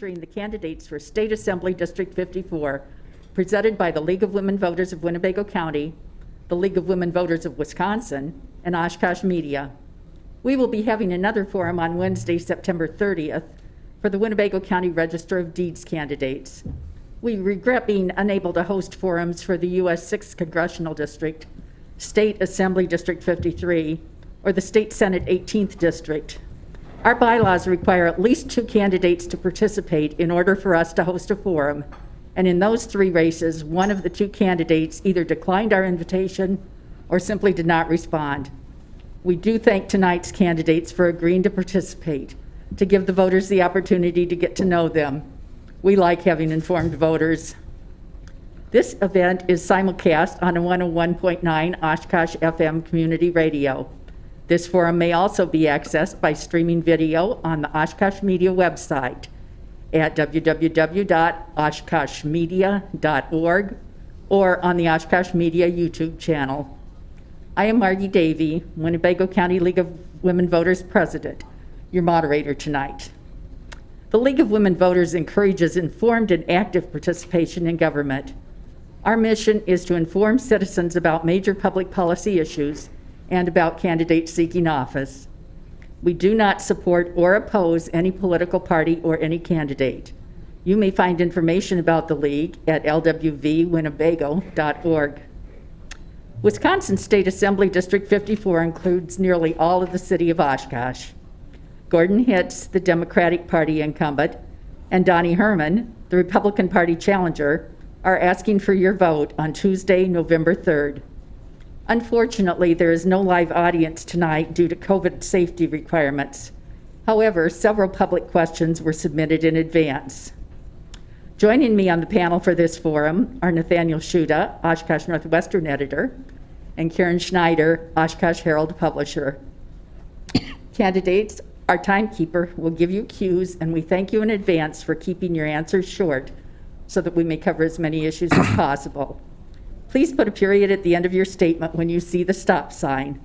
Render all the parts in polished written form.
featuring the candidates for State Assembly District 54, presented by the League of Women Voters of Winnebago County, the League of Women Voters of Wisconsin, and Oshkosh Media. We will be having another forum on Wednesday, September 30th, for the Winnebago County Register of Deeds candidates. We regret being unable to host forums for the U.S. 6th Congressional District, State Assembly District 53, or the State Senate 18th District. Our bylaws require at least 2 candidates to participate in order for us to host a forum, and in those 3 races, one of the 2 candidates either declined our invitation or simply did not respond. We do thank tonight's candidates for agreeing to participate, to give the voters the opportunity to get to know them. We like having informed voters. This event is simulcast on a 101.9 Oshkosh FM community radio. This forum may also be accessed by streaming video on the Oshkosh Media website at www.oshkoshmedia.org or on the Oshkosh Media YouTube channel. I am Margie Davey, Winnebago County League of Women Voters President, your moderator tonight. The League of Women Voters encourages informed and active participation in government. Our mission is to inform citizens about major public policy issues and about candidates seeking office. We do not support or oppose any political party or any candidate. You may find information about the League at lwvwinnebago.org. Wisconsin State Assembly District 54 includes nearly all of the city of Oshkosh. Gordon Hintz, the Democratic Party incumbent, and Donnie Herman, the Republican Party challenger, are asking for your vote on Tuesday, November 3rd. Unfortunately, there is no live audience tonight due to COVID safety requirements. However, several public questions were submitted in advance. Joining me on the panel for this forum are Nathaniel Shuda, Oshkosh Northwestern editor, and Karen Schneider, Oshkosh Herald publisher. Candidates, our timekeeper will give you cues, and we thank you in advance for keeping your answers short so that we may cover as many issues as possible. Please put a period at the end of your statement when you see the stop sign.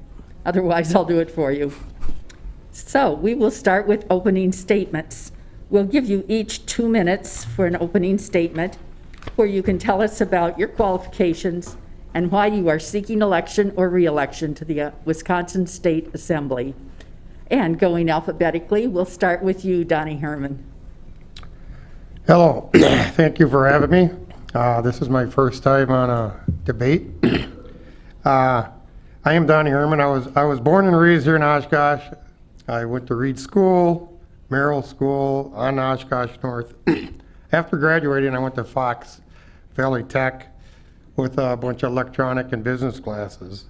Otherwise, I'll do it for you. So we will start with opening statements. We'll give you each 2 minutes for an opening statement where you can tell us about your qualifications and why you are seeking election or re-election to the Wisconsin State Assembly. And going alphabetically, we'll start with you, Donnie Herman. Hello, thank you for having me. This is my first time on a debate. I am Donnie Herman. I was born and raised here in Oshkosh. I went to Reed School, Merrill School on Oshkosh North. After graduating, I went to Fox Valley Tech with a bunch of electronic and business classes.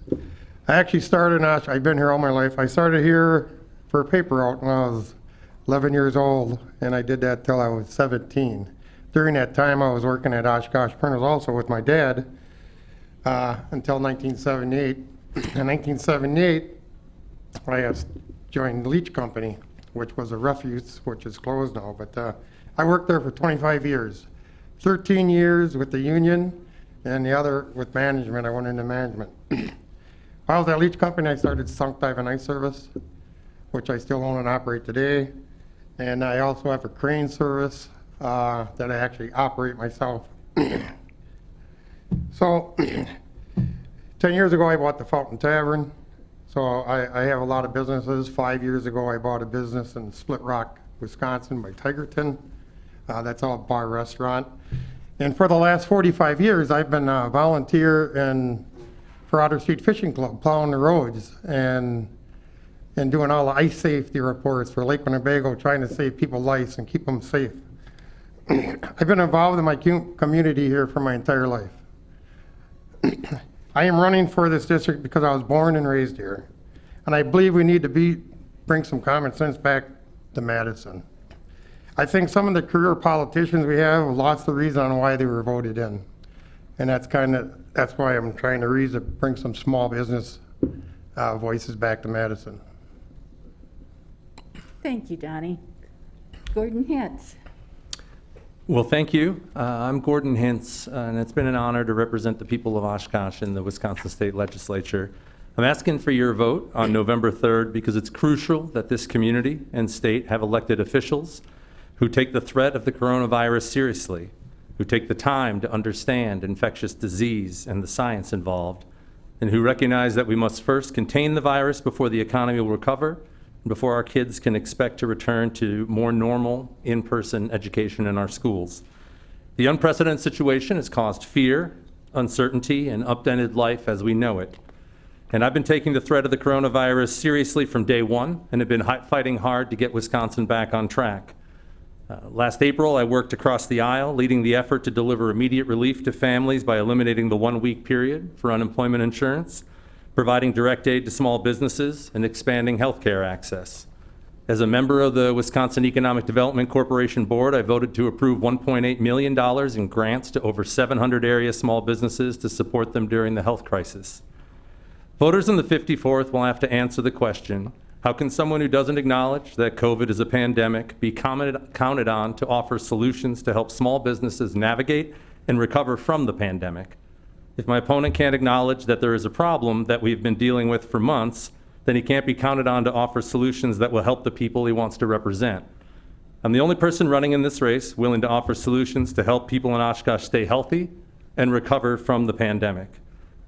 I actually started in Oshkosh. I've been here all my life. I started here for a paper route when I was 11 years old, and I did that till I was 17. During that time, I was working at Oshkosh Printers also with my dad until 1978. In 1978, I joined the Leach Company, which was a refuse, which is closed now. But I worked there for 25 years, 13 years with the union, and the other with management. I went into management. While I was at Leach Company, I started sunk dive and ice service, which I still own and operate today. And I also have a crane service that I actually operate myself. So 10 years ago, I bought the Fountain Tavern. So I have a lot of businesses. 5 years ago, I bought a business in Split Rock, Wisconsin by Tigerton. That's all bar restaurant. And for the last 45 years, I've been a volunteer for Otter Street Fishing Club, plowing the roads and doing all the ice safety reports for Lake Winnebago, trying to save people's lives and keep them safe. I've been involved in my community here for my entire life. I am running for this district because I was born and raised here. And I believe we need to bring some common sense back to Madison. I think some of the career politicians we have lost the reason on why they were voted in. And that's why I'm trying to bring some small business voices back to Madison. Thank you, Donnie. Gordon Hintz. Well, thank you. I'm Gordon Hintz, and it's been an honor to represent the people of Oshkosh in the Wisconsin State Legislature. I'm asking for your vote on November 3rd because it's crucial that this community and state have elected officials who take the threat of the coronavirus seriously, who take the time to understand infectious disease and the science involved, and who recognize that we must first contain the virus before the economy will recover and before our kids can expect to return to more normal in-person education in our schools. The unprecedented situation has caused fear, uncertainty, and upended life as we know it. And I've been taking the threat of the coronavirus seriously from day one and have been fighting hard to get Wisconsin back on track. Last April, I worked across the aisle, leading the effort to deliver immediate relief to families by eliminating the one-week period for unemployment insurance, providing direct aid to small businesses, and expanding health care access. As a member of the Wisconsin Economic Development Corporation Board, I voted to approve $1.8 million in grants to over 700 area small businesses to support them during the health crisis. Voters in the 54th will have to answer the question, how can someone who doesn't acknowledge that COVID is a pandemic be counted on to offer solutions to help small businesses navigate and recover from the pandemic? If my opponent can't acknowledge that there is a problem that we've been dealing with for months, then he can't be counted on to offer solutions that will help the people he wants to represent. I'm the only person running in this race willing to offer solutions to help people in Oshkosh stay healthy and recover from the pandemic.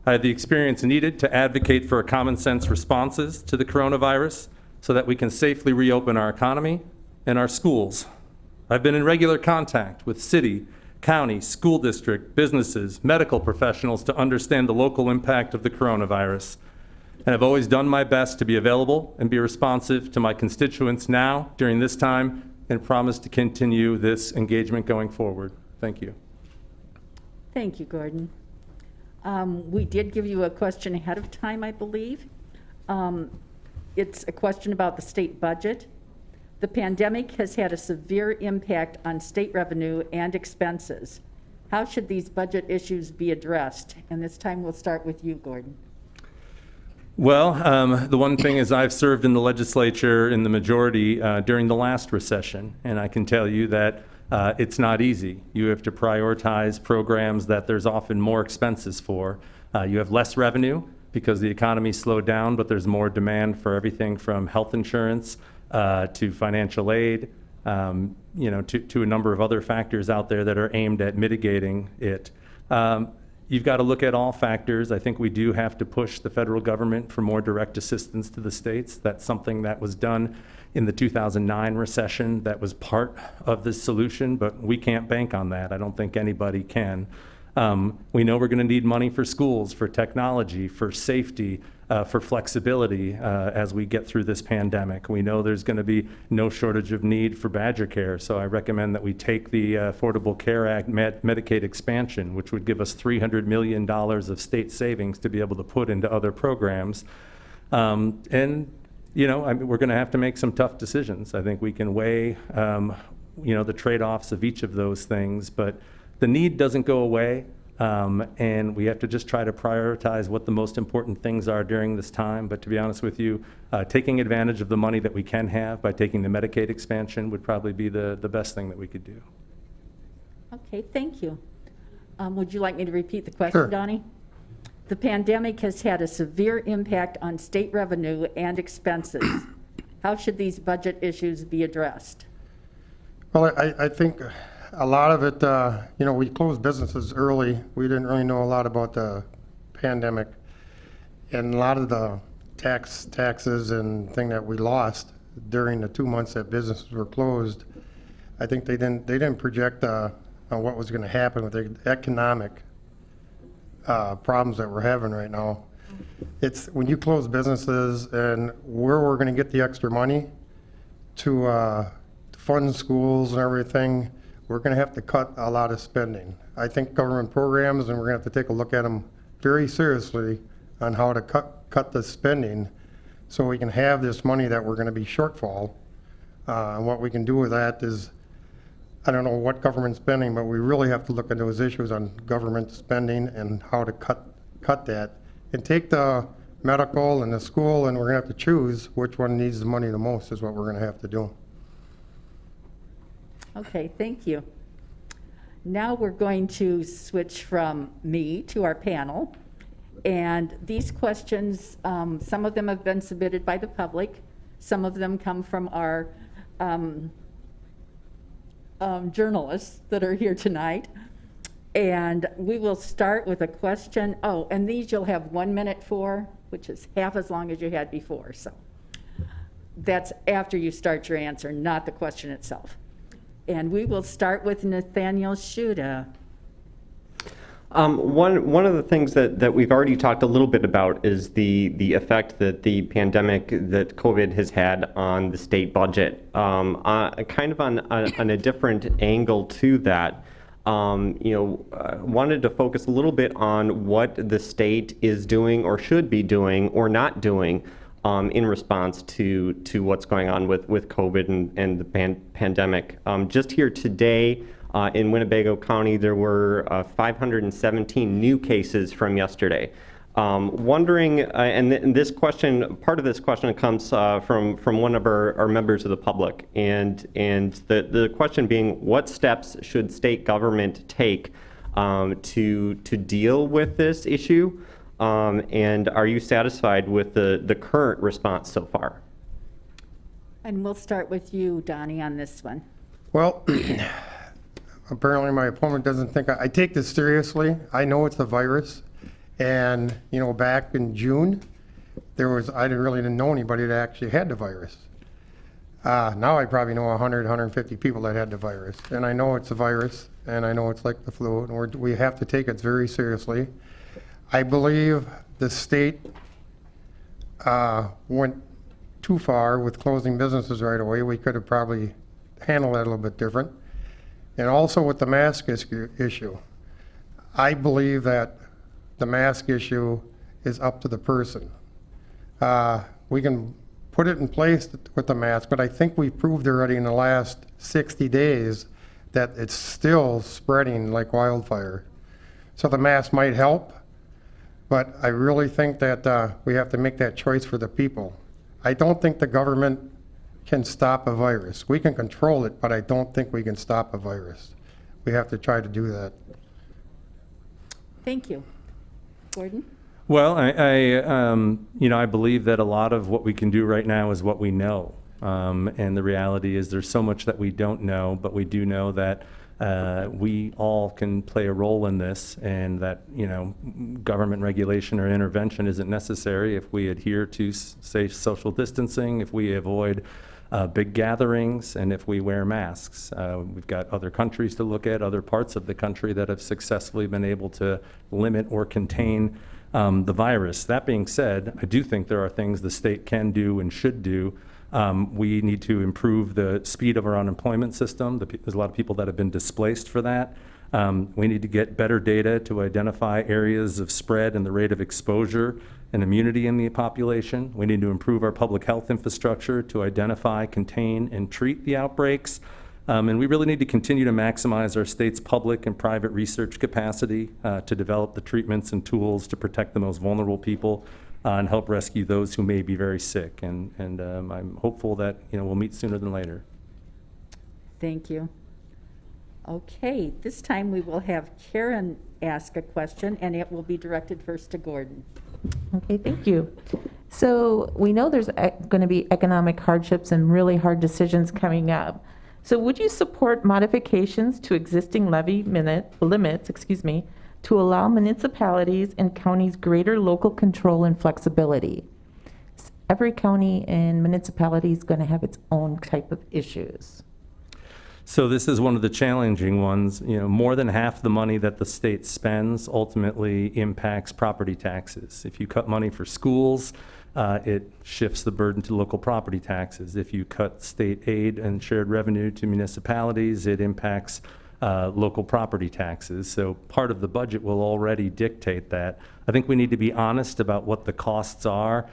I have the experience needed to advocate for common sense responses to the coronavirus so that we can safely reopen our economy and our schools. I've been in regular contact with city, county, school district, businesses, medical professionals to understand the local impact of the coronavirus. And I've always done my best to be available and be responsive to my constituents now during this time and promise to continue this engagement going forward. Thank you. Thank you, Gordon. We did give you a question ahead of time, I believe. It's a question about the state budget. The pandemic has had a severe impact on state revenue and expenses. How should these budget issues be addressed? And this time we'll start with you, Gordon. Well, the one thing is I've served in the legislature in the majority during the last recession, and I can tell you that it's not easy. You have to prioritize programs that there's often more expenses for. You have less revenue because the economy slowed down, but there's more demand for everything from health insurance to financial aid, to a number of other factors out there that are aimed at mitigating it. You've got to look at all factors. I think we do have to push the federal government for more direct assistance to the states. That's something that was done in the 2009 recession. That was part of the solution, but we can't bank on that. I don't think anybody can. We know we're going to need money for schools, for technology, for safety, for flexibility as we get through this pandemic. We know there's going to be no shortage of need for Badger Care, so I recommend that we take the Affordable Care Act Medicaid expansion, which would give us $300 million of state savings to be able to put into other programs. We're going to have to make some tough decisions. I think we can weigh, the trade-offs of each of those things, but the need doesn't go away. And we have to just try to prioritize what the most important things are during this time. But to be honest with you, taking advantage of the money that we can have by taking the Medicaid expansion would probably be the best thing that we could do. Okay, thank you. Would you like me to repeat the question, Sure. Donnie? The pandemic has had a severe impact on state revenue and expenses. How should these budget issues be addressed? Well, I think a lot of it, we closed businesses early. We didn't really know a lot about the pandemic. And a lot of the taxes and thing that we lost during the 2 months that businesses were closed, I think they didn't project on what was going to happen with the economic problems that we're having right now. It's when you close businesses and where we're going to get the extra money to fund schools and everything, we're going to have to cut a lot of spending. I think government programs, and we're going to have to take a look at them very seriously on how to cut the spending so we can have this money that we're going to be shortfall. And what we can do with that is, I don't know what government spending, but we really have to look at those issues on government spending and how to cut that. And take the medical and the school, and we're going to have to choose which one needs the money the most is what we're going to have to do. Okay, thank you. Now we're going to switch from me to our panel. And these questions, some of them have been submitted by the public. Some of them come from our journalists that are here tonight. And we will start with a question. Oh, and these you'll have 1 minute for, which is half as long as you had before. So that's after you start your answer, not the question itself. And we will start with Nathaniel Shuda. One of the things that we've already talked a little bit about is the effect that the pandemic, that COVID has had on the state budget. Kind of on a different angle to that, wanted to focus a little bit on what the state is doing or should be doing or not doing in response to what's going on with COVID and the pandemic. Just here today, in Winnebago County, there were 517 new cases from yesterday. Wondering, and this question, part of this question comes from one of our members of the public, and the question being, what steps should state government take to deal with this issue? And are you satisfied with the current response so far? And we'll start with you, Donnie, on this one. Well, apparently my opponent doesn't think I take this seriously. I know it's a virus. And, back in June, I didn't know anybody that actually had the virus. Now I probably know 100, 150 people that had the virus. And I know it's a virus, and I know it's like the flu, and we have to take it very seriously. I believe the state went too far with closing businesses right away. We could have probably handled that a little bit different. And also with the mask issue, I believe that the mask issue is up to the person. We can put it in place with the mask, but I think we proved already in the last 60 days that it's still spreading like wildfire. So the mask might help, but I really think that we have to make that choice for the people. I don't think the government can stop a virus. We can control it, but I don't think we can stop a virus. We have to try to do that. Thank you. Gordon? Well, I believe that a lot of what we can do right now is what we know. And the reality is there's so much that we don't know, but we do know that we all can play a role in this, and that, government regulation or intervention isn't necessary if we adhere to, say, social distancing, if we avoid big gatherings, and if we wear masks. We've got other countries to look at, other parts of the country that have successfully been able to limit or contain the virus. That being said, I do think there are things the state can do and should do. We need to improve the speed of our unemployment system. There's a lot of people that have been displaced for that. We need to get better data to identify areas of spread and the rate of exposure and immunity in the population. We need to improve our public health infrastructure to identify, contain, and treat the outbreaks. And we really need to continue to maximize our state's public and private research capacity to develop the treatments and tools to protect the most vulnerable people and help rescue those who may be very sick. And I'm hopeful that we'll meet sooner than later. Thank you. Okay, this time we will have Karen ask a question, and it will be directed first to Gordon. Okay, thank you. So we know there's going to be economic hardships and really hard decisions coming up. So would you support modifications to existing levy limits, to allow municipalities and counties greater local control and flexibility? Every county and municipality is going to have its own type of issues. So this is one of the challenging ones. More than half the money that the state spends ultimately impacts property taxes. If you cut money for schools, it shifts the burden to local property taxes. If you cut state aid and shared revenue to municipalities, it impacts local property taxes. So part of the budget will already dictate that. I think we need to be honest about what the costs are,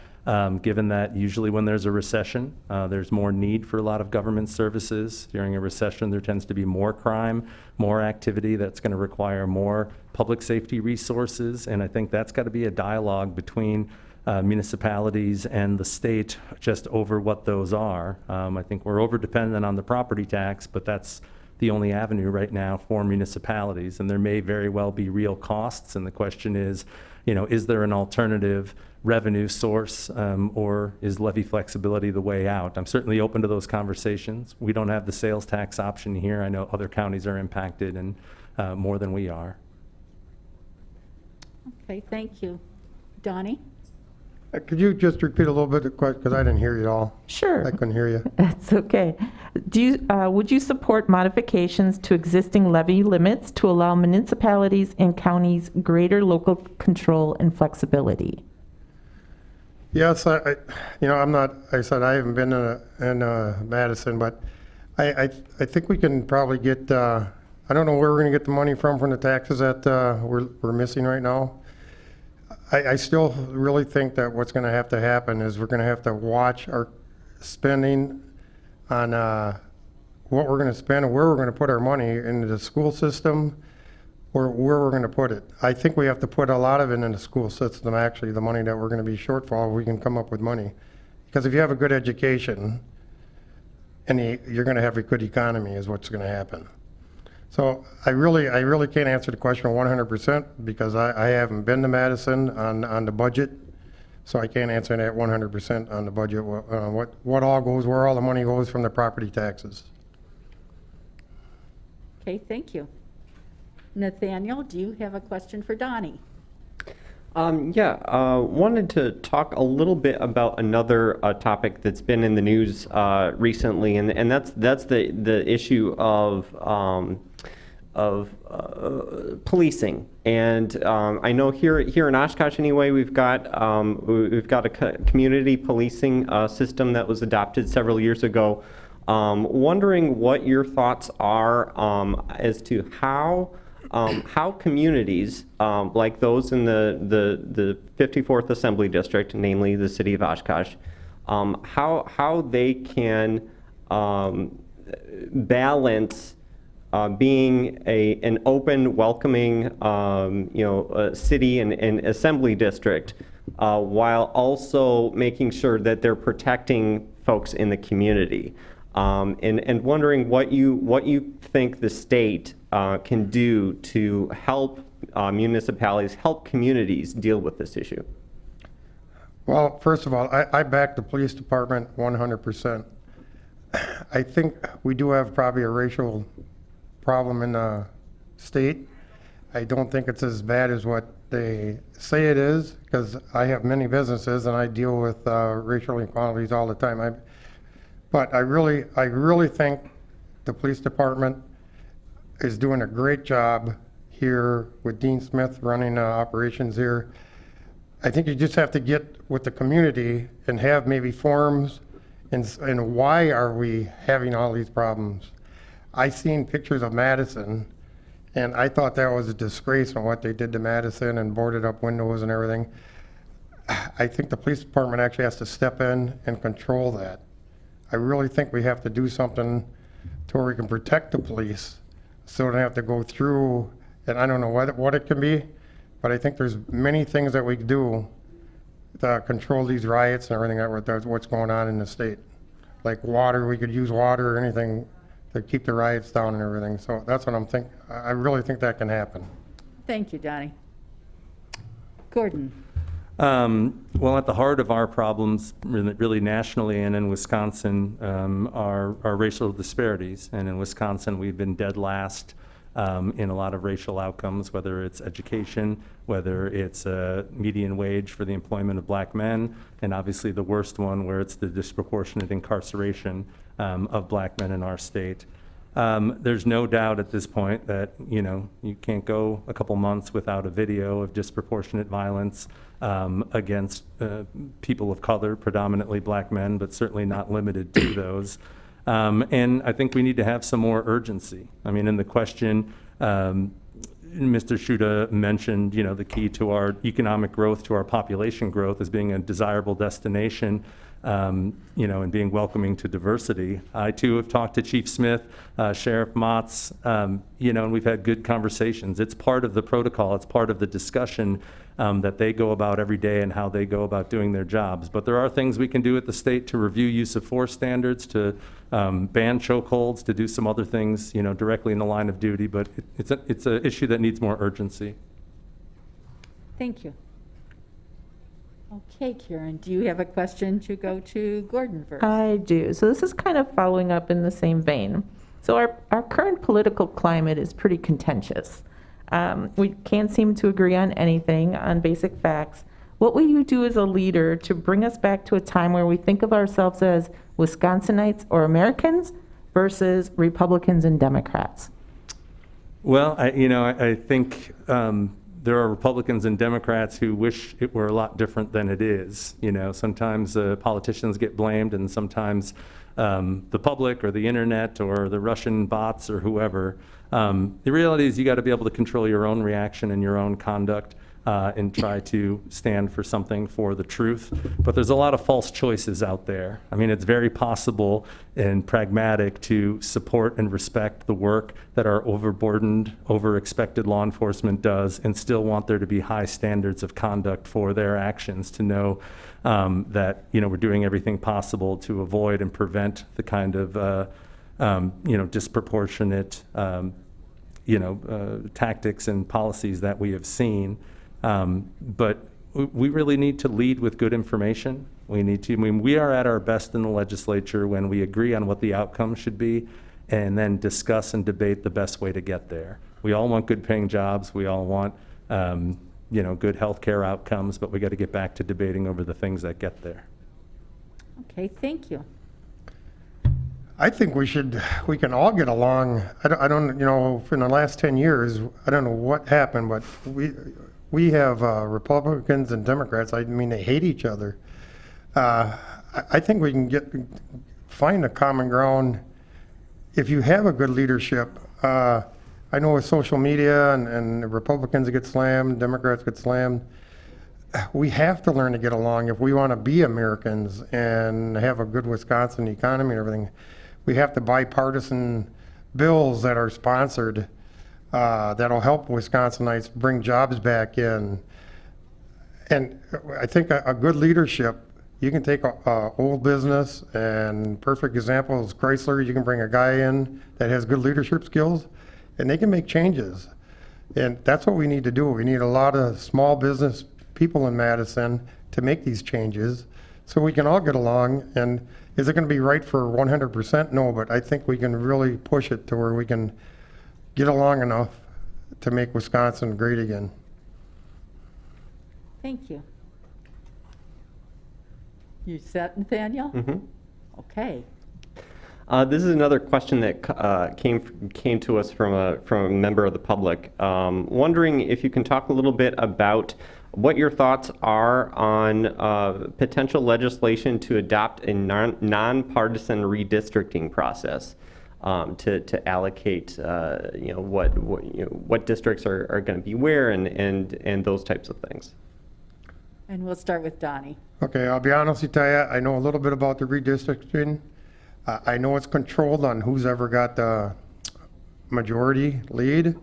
given that usually when there's a recession, there's more need for a lot of government services. During a recession, there tends to be more crime, more activity that's going to require more public safety resources. And I think that's got to be a dialogue between municipalities and the state just over what those are. I think we're over dependent on the property tax, but that's the only avenue right now for municipalities, and there may very well be real costs, and the question is, is there an alternative revenue source, or is levy flexibility the way out? I'm certainly open to those conversations. We don't have the sales tax option here. I know other counties are impacted and more than we are. Okay, thank you. Donnie? Could you just repeat a little bit of the question, because I didn't hear you at all. Sure. I couldn't hear you. That's okay. Would you support modifications to existing levy limits to allow municipalities and counties greater local control and flexibility? Yes, I'm not, I said I haven't been in Madison, but I think we can probably get, I don't know where we're going to get the money from the taxes that we're missing right now. I still really think that what's going to have to happen is we're going to have to watch our spending on what we're going to spend and where we're going to put our money into the school system or where we're going to put it. I think we have to put a lot of it in the school system, actually, the money that we're going to be shortfall, we can come up with money. Because if you have a good education, and you're going to have a good economy is what's going to happen. So I really can't answer the question 100% because I haven't been to Madison on the budget, so I can't answer that 100% on the budget, what all goes, where all the money goes from the property taxes. Okay, thank you. Nathaniel, do you have a question for Donnie? Wanted to talk a little bit about another topic that's been in the news recently, and that's the issue of policing. And I know here in Oshkosh anyway, we've got a community policing system that was adopted several years ago. Wondering what your thoughts are as to how communities like those in the 54th Assembly District, namely the city of Oshkosh, how they can balance being an open, welcoming, city and assembly district, while also making sure that they're protecting folks in the community, and wondering what you think the state can do to help municipalities, help communities deal with this issue. Well, first of all, I back the police department 100%. I think we do have probably a racial problem in the state. I don't think it's as bad as what they say it is, because I have many businesses and I deal with racial inequalities all the time. But I really think the police department is doing a great job here with Dean Smith running operations here. I think you just have to get with the community and have maybe forums and why are we having all these problems. I seen pictures of Madison and I thought that was a disgrace on what they did to Madison and boarded up windows and everything. I think the police department actually has to step in and control that. I really think we have to do something to where we can protect the police so they don't have to go through, and I don't know what it can be, but I think there's many things that we can do to control these riots and everything that's what's going on in the state. Like water, we could use water or anything to keep the riots down and everything. So that's what I'm thinking. I really think that can happen. Thank you, Donnie. Gordon? Well, at the heart of our problems, really nationally and in Wisconsin, are racial disparities. And in Wisconsin, we've been dead last in a lot of racial outcomes, whether it's education, whether it's median wage for the employment of black men, and obviously the worst one where it's the disproportionate incarceration of black men in our state. There's no doubt at this point that, you can't go a couple months without a video of disproportionate violence against people of color, predominantly black men, but certainly not limited to those. And I think we need to have some more urgency. I mean, in the question, Mr. Shuda mentioned, the key to our economic growth, to our population growth as being a desirable destination. and being welcoming to diversity. I too have talked to Chief Smith, Sheriff Motz, and we've had good conversations. It's part of the protocol. It's part of the discussion that they go about every day and how they go about doing their jobs. But there are things we can do at the state to review use of force standards, to ban chokeholds, to do some other things, directly in the line of duty. But it's an issue that needs more urgency. Thank you. Okay, Karen, do you have a question to go to Gordon first? I do. So this is kind of following up in the same vein. So our current political climate is pretty contentious. We can't seem to agree on anything, on basic facts. What will you do as a leader to bring us back to a time where we think of ourselves as Wisconsinites or Americans versus Republicans and Democrats? Well, I think there are Republicans and Democrats who wish it were a lot different than it is. Sometimes politicians get blamed, and sometimes the public or the internet or the Russian bots or whoever. The reality is you got to be able to control your own reaction and your own conduct and try to stand for something, for the truth. But there's a lot of false choices out there. I mean, it's very possible and pragmatic to support and respect the work that our overburdened, over-expected law enforcement does and still want there to be high standards of conduct for their actions, to know that, we're doing everything possible to avoid and prevent the kind of, disproportionate, tactics and policies that we have seen. But we really need to lead with good information. We are at our best in the legislature when we agree on what the outcome should be and then discuss and debate the best way to get there. We all want good paying jobs. We all want, good healthcare outcomes, but we got to get back to debating over the things that get there. Okay, thank you. I think we can all get along. I don't, in the last 10 years, I don't know what happened, but we have Republicans and Democrats. I mean, they hate each other. I think we can find a common ground if you have a good leadership. I know with social media and Republicans get slammed, Democrats get slammed. We have to learn to get along if we want to be Americans and have a good Wisconsin economy and everything. We have to bipartisan bills that are sponsored that'll help Wisconsinites bring jobs back in. And I think a good leadership, you can take a old business, and perfect example is Chrysler. You can bring a guy in that has good leadership skills, and they can make changes. And that's what we need to do. We need a lot of small business people in Madison to make these changes so we can all get along. And is it going to be right for 100%? No, but I think we can really push it to where we can get along enough to make Wisconsin great again. Thank you. You set, Nathaniel? Mm-hmm. Okay. This is another question that came to us from a member of the public. Wondering if you can talk a little bit about what your thoughts are on potential legislation to adopt a nonpartisan redistricting process to allocate, what districts are going to be where and those types of things. And we'll start with Donnie. Okay, I'll be honest with you, I know a little bit about the redistricting. I know it's controlled on who's ever got the majority lead.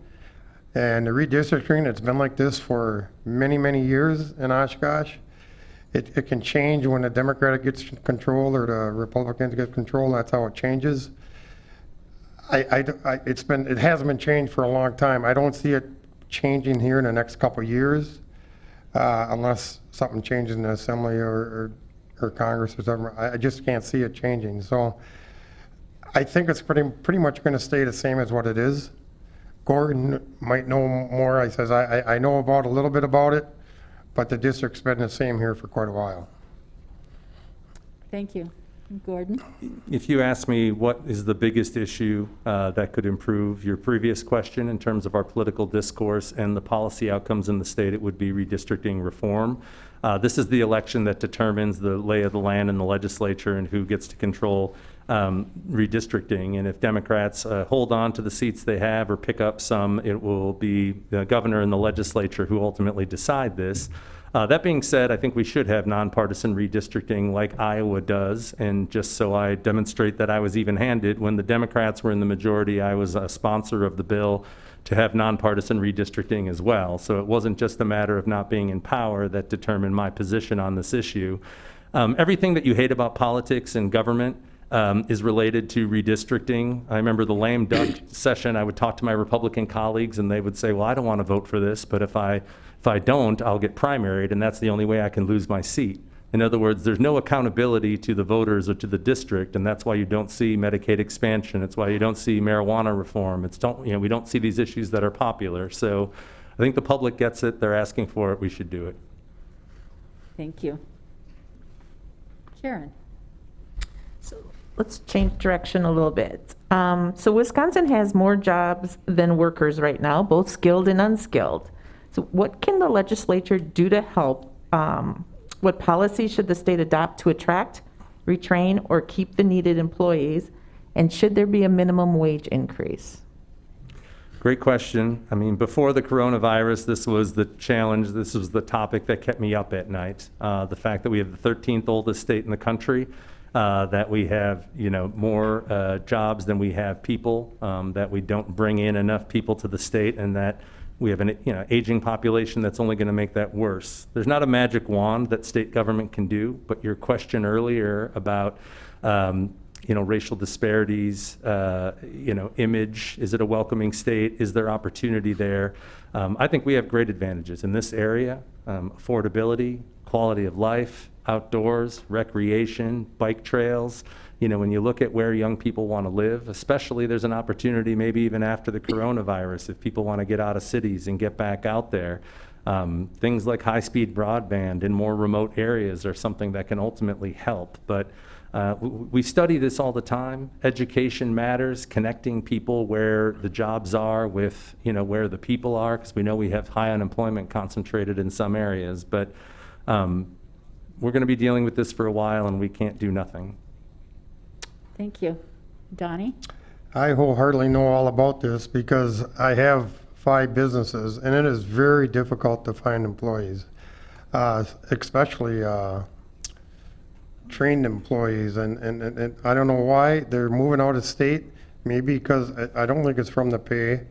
And the redistricting, it's been like this for many, many years in Oshkosh. It can change when the Democratic gets control or the Republicans get control. That's how it changes. It hasn't been changed for a long time. I don't see it changing here in the next couple of years, unless something changes in the Assembly or Congress or something. I just can't see it changing. So I think it's pretty much going to stay the same as what it is. Gordon might know more. I says, I know about a little bit about it, but the district's been the same here for quite a while. Thank you. Gordon? If you ask me what is the biggest issue that could improve your previous question in terms of our political discourse and the policy outcomes in the state, it would be redistricting reform. This is the election that determines the lay of the land in the legislature and who gets to control redistricting. And if Democrats hold on to the seats they have or pick up some, it will be the governor and the legislature who ultimately decide this. That being said, I think we should have nonpartisan redistricting like Iowa does. And just so I demonstrate that I was even-handed, when the Democrats were in the majority, I was a sponsor of the bill to have nonpartisan redistricting as well. So it wasn't just a matter of not being in power that determined my position on this issue. Everything that you hate about politics and government is related to redistricting. I remember the lame duck session. I would talk to my Republican colleagues and they would say, well, I don't want to vote for this, but if I don't, I'll get primaried, and that's the only way I can lose my seat. In other words, there's no accountability to the voters or to the district, and that's why you don't see Medicaid expansion. It's why you don't see marijuana reform. We don't see these issues that are popular. So I think the public gets it. They're asking for it. We should do it. Thank you. Karen? So let's change direction a little bit. So Wisconsin has more jobs than workers right now, both skilled and unskilled. So what can the legislature do to help? What policies should the state adopt to attract, retrain, or keep the needed employees? And should there be a minimum wage increase? Great question. I mean, before the coronavirus, this was the challenge. This was the topic that kept me up at night. The fact that we have the 13th oldest state in the country, that we have, more jobs than we have people, that we don't bring in enough people to the state, and that we have an aging population that's only going to make that worse. There's not a magic wand that state government can do, but your question earlier about racial disparities, image, is it a welcoming state? Is there opportunity there? I think we have great advantages in this area: affordability, quality of life, outdoors, recreation, bike trails. When you look at where young people want to live, especially there's an opportunity maybe even after the coronavirus, if people want to get out of cities and get back out there. Things like high-speed broadband in more remote areas are something that can ultimately help. But we study this all the time. Education matters, connecting people where the jobs are with, where the people are, because we know we have high unemployment concentrated in some areas. But we're going to be dealing with this for a while, and we can't do nothing. Thank you. Donnie? I wholeheartedly know all about this because I have 5 businesses, and it is very difficult to find employees, especially trained employees. And I don't know why they're moving out of state. Maybe because I don't think it's from the pay.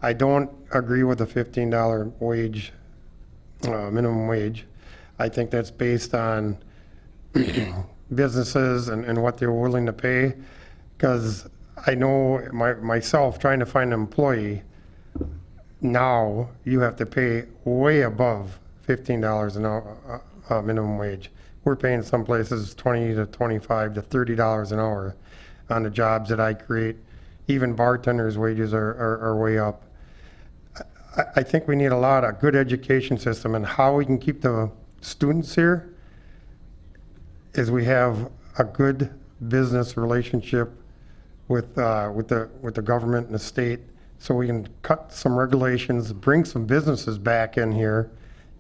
I don't agree with the $15 wage, minimum wage. I think that's based on businesses and what they're willing to pay, because I know myself trying to find an employee now, you have to pay way above $15 an hour minimum wage. We're paying some places $20 to $25 to $30 an hour on the jobs that I create. Even bartenders' wages are way up. I think we need a lot of good education system, and how we can keep the students here is we have a good business relationship with the government and the state, so we can cut some regulations, bring some businesses back in here,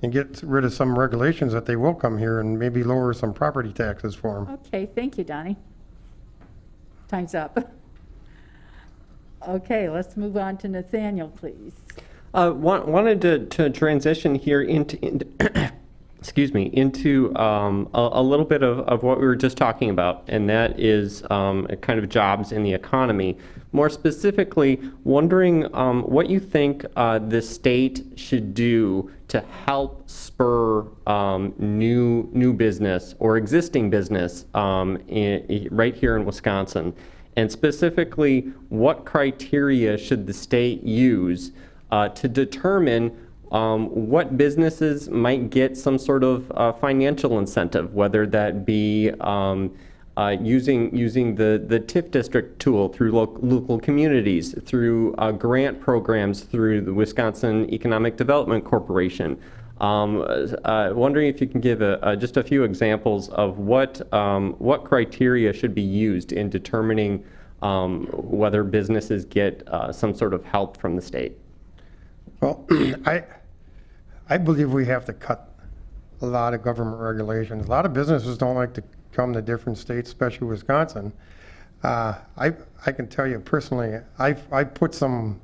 and get rid of some regulations that they will come here, and maybe lower some property taxes for them. Okay, thank you, Donnie. Time's up. Okay, let's move on to Nathaniel, please. Wanted to transition here into excuse me, into a little bit of what we were just talking about, and that is kind of jobs in the economy. More specifically, wondering what you think the state should do to help spur new business or existing business right here in Wisconsin. And specifically, what criteria should the state use to determine what businesses might get some sort of financial incentive, whether that be using the TIF district tool through local communities, through grant programs through the Wisconsin Economic Development Corporation. Wondering if you can give just a few examples of what criteria should be used in determining whether businesses get some sort of help from the state. Well, I believe we have to cut a lot of government regulations. A lot of businesses don't like to come to different states, especially Wisconsin. I can tell you personally, I put some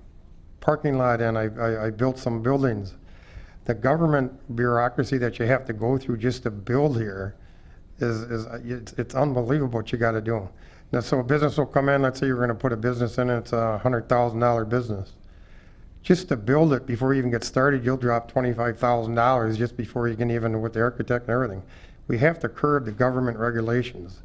parking lot in, I built some buildings. The government bureaucracy that you have to go through just to build here it's unbelievable what you got to do. Now, so a business will come in, let's say you're going to put a business in, it's a $100,000 business. Just to build it before you even get started, you'll drop $25,000 just before you can even, with the architect and everything. We have to curb the government regulations.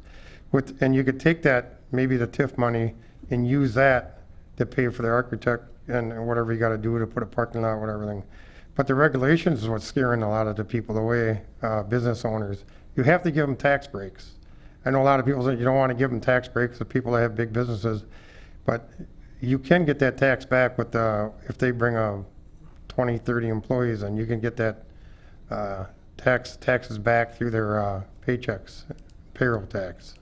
And you could take that, maybe the TIF money, and use that to pay for the architect and whatever you got to do to put a parking lot, whatever thing. But the regulations is what's scaring a lot of the people away, business owners. You have to give them tax breaks. I know a lot of people say you don't want to give them tax breaks to people that have big businesses, but you can get that tax back with if they bring 20, 30 employees, and you can get that taxes back through their paychecks, payroll tax.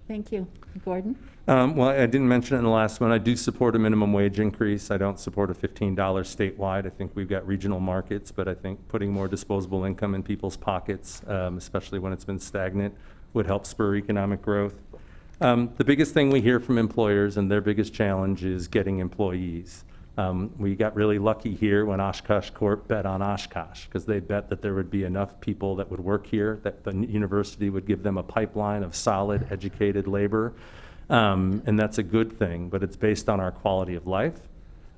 Thank you. Gordon? Well, I didn't mention it in the last one. I do support a minimum wage increase. I don't support a $15 statewide. I think we've got regional markets, but I think putting more disposable income in people's pockets, especially when it's been stagnant, would help spur economic growth. The biggest thing we hear from employers and their biggest challenge is getting employees. We got really lucky here when Oshkosh Corp bet on Oshkosh, because they bet that there would be enough people that would work here, that the university would give them a pipeline of solid, educated labor. And that's a good thing, but it's based on our quality of life.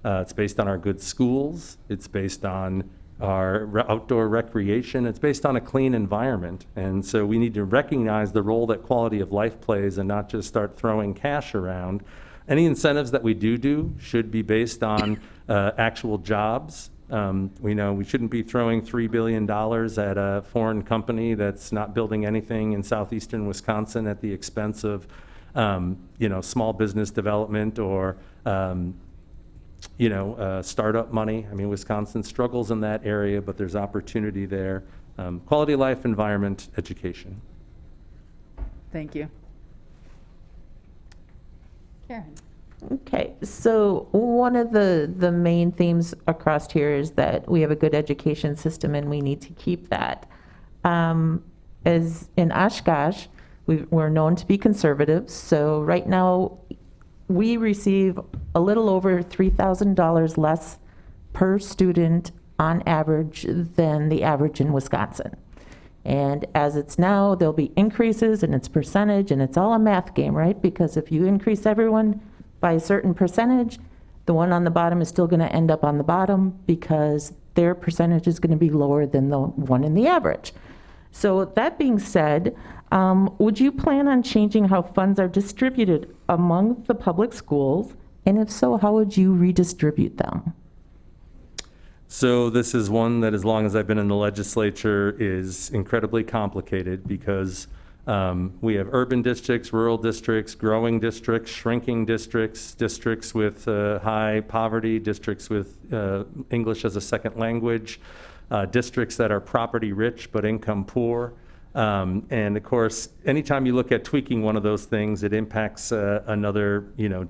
It's based on our good schools. It's based on our outdoor recreation. It's based on a clean environment. And so we need to recognize the role that quality of life plays and not just start throwing cash around. Any incentives that we do should be based on actual jobs. We know we shouldn't be throwing $3 billion at a foreign company that's not building anything in southeastern Wisconsin at the expense of small business development or startup money. I mean, Wisconsin struggles in that area, but there's opportunity there. Quality of life, environment, education. Thank you. Karen? Okay, so one of the main themes across here is that we have a good education system and we need to keep that. As in Oshkosh, we're known to be conservative, so right now we receive a little over $3,000 less per student on average than the average in Wisconsin. And as it's now, there'll be increases and it's percentage, and it's all a math game, right? Because if you increase everyone by a certain percentage, the one on the bottom is still going to end up on the bottom because their percentage is going to be lower than the one in the average. So that being said, would you plan on changing how funds are distributed among the public schools? And if so, how would you redistribute them? So this is one that, as long as I've been in the legislature, is incredibly complicated because we have urban districts, rural districts, growing districts, shrinking districts, districts with high poverty, districts with English as a second language, districts that are property rich but income poor. And of course, anytime you look at tweaking one of those things, it impacts another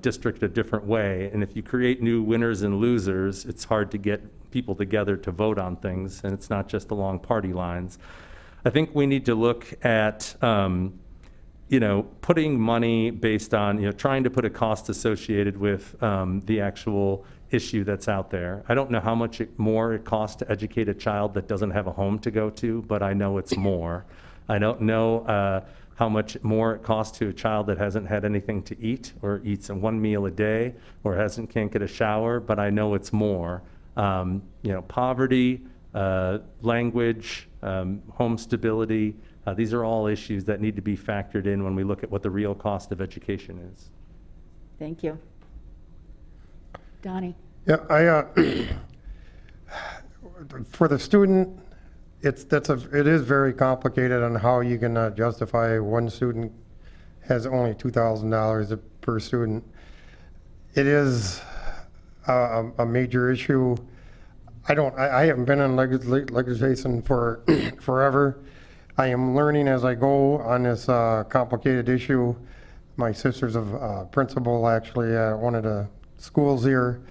district a different way. And if you create new winners and losers, it's hard to get people together to vote on things, and it's not just along party lines. I think we need to look at putting money based on trying to put a cost associated with the actual issue that's out there. I don't know how much more it costs to educate a child that doesn't have a home to go to, but I know it's more. I don't know how much more it costs to a child that hasn't had anything to eat or eats one meal a day or can't get a shower, but I know it's more. Poverty, language, home stability, these are all issues that need to be factored in when we look at what the real cost of education is. Thank you. Donnie? Yeah, for the student, it is very complicated on how you can justify one student has only $2,000 per student. It is a major issue. I haven't been in legislation for forever. I am learning as I go on this complicated issue. My sister's a principal actually at one of the schools here,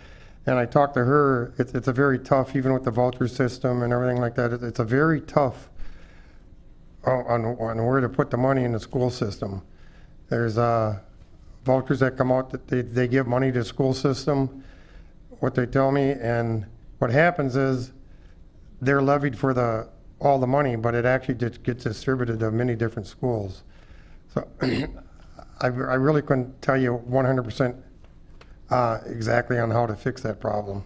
and I talked to her. It's a very tough, even with the voucher system and everything like that, it's a very tough on where to put the money in the school system. There's vouchers that come out that they give money to the school system, what they tell me, and what happens is they're levied for all the money, but it actually just gets distributed to many different schools. So I really couldn't tell you 100% exactly on how to fix that problem.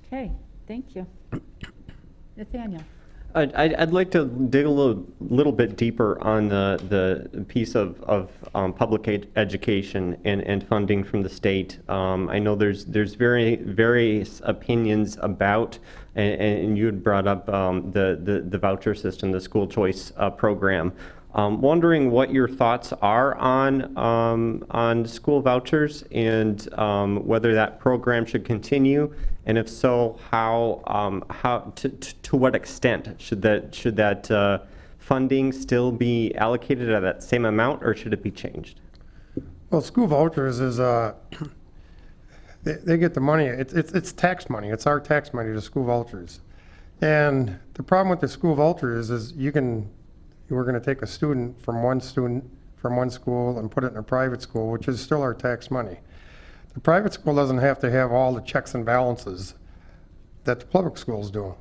Okay, thank you. Nathaniel? I'd like to dig a little bit deeper on the piece of public education and funding from the state. I know there's various opinions about, and you had brought up the voucher system, the school choice program. Wondering what your thoughts are on school vouchers and whether that program should continue, and if so, how to what extent should that funding still be allocated at that same amount, or should it be changed? Well, school vouchers is, they get the money, it's tax money, it's our tax money, the school vouchers. And the problem with the school vouchers is we're gonna take a student from one school and put it in a private school, which is still our tax money. The private school doesn't have to have all the checks and balances that the public schools do.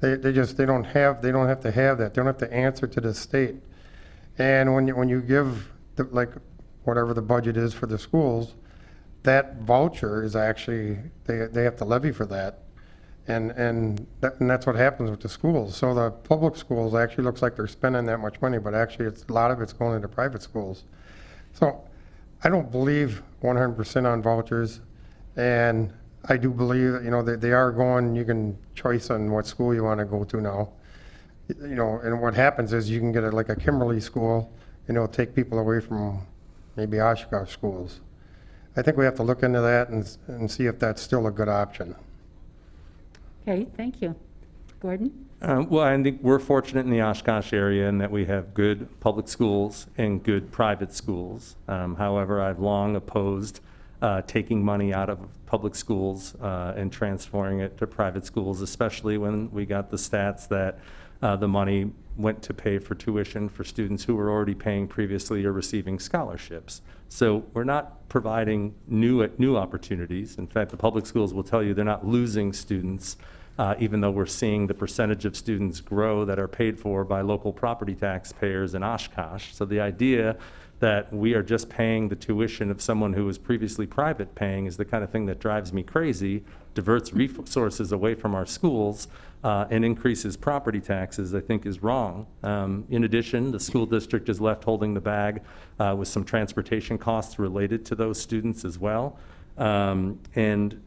They don't have to have that. They don't have to answer to the state. And when you give like whatever the budget is for the schools, that voucher is actually, they have to levy for that. And that's what happens with the schools. So the public schools actually looks like they're spending that much money, but actually a lot of it's going into private schools. So I don't believe 100% on vouchers, and I do believe that, they are going, you can choice on what school you want to go to now. And what happens is you can get like a Kimberly school, and it'll take people away from maybe Oshkosh schools. I think we have to look into that and see if that's still a good option. Okay, thank you. Gordon? Well, I think we're fortunate in the Oshkosh area in that we have good public schools and good private schools. However, I've long opposed taking money out of public schools and transferring it to private schools, especially when we got the stats that the money went to pay for tuition for students who were already paying previously or receiving scholarships. So we're not providing new opportunities. In fact, the public schools will tell you they're not losing students, even though we're seeing the percentage of students grow that are paid for by local property taxpayers in Oshkosh. So the idea that we are just paying the tuition of someone who was previously private paying is the kind of thing that drives me crazy, diverts resources away from our schools, and increases property taxes, I think is wrong. In addition, the school district is left holding the bag with some transportation costs related to those students as well. And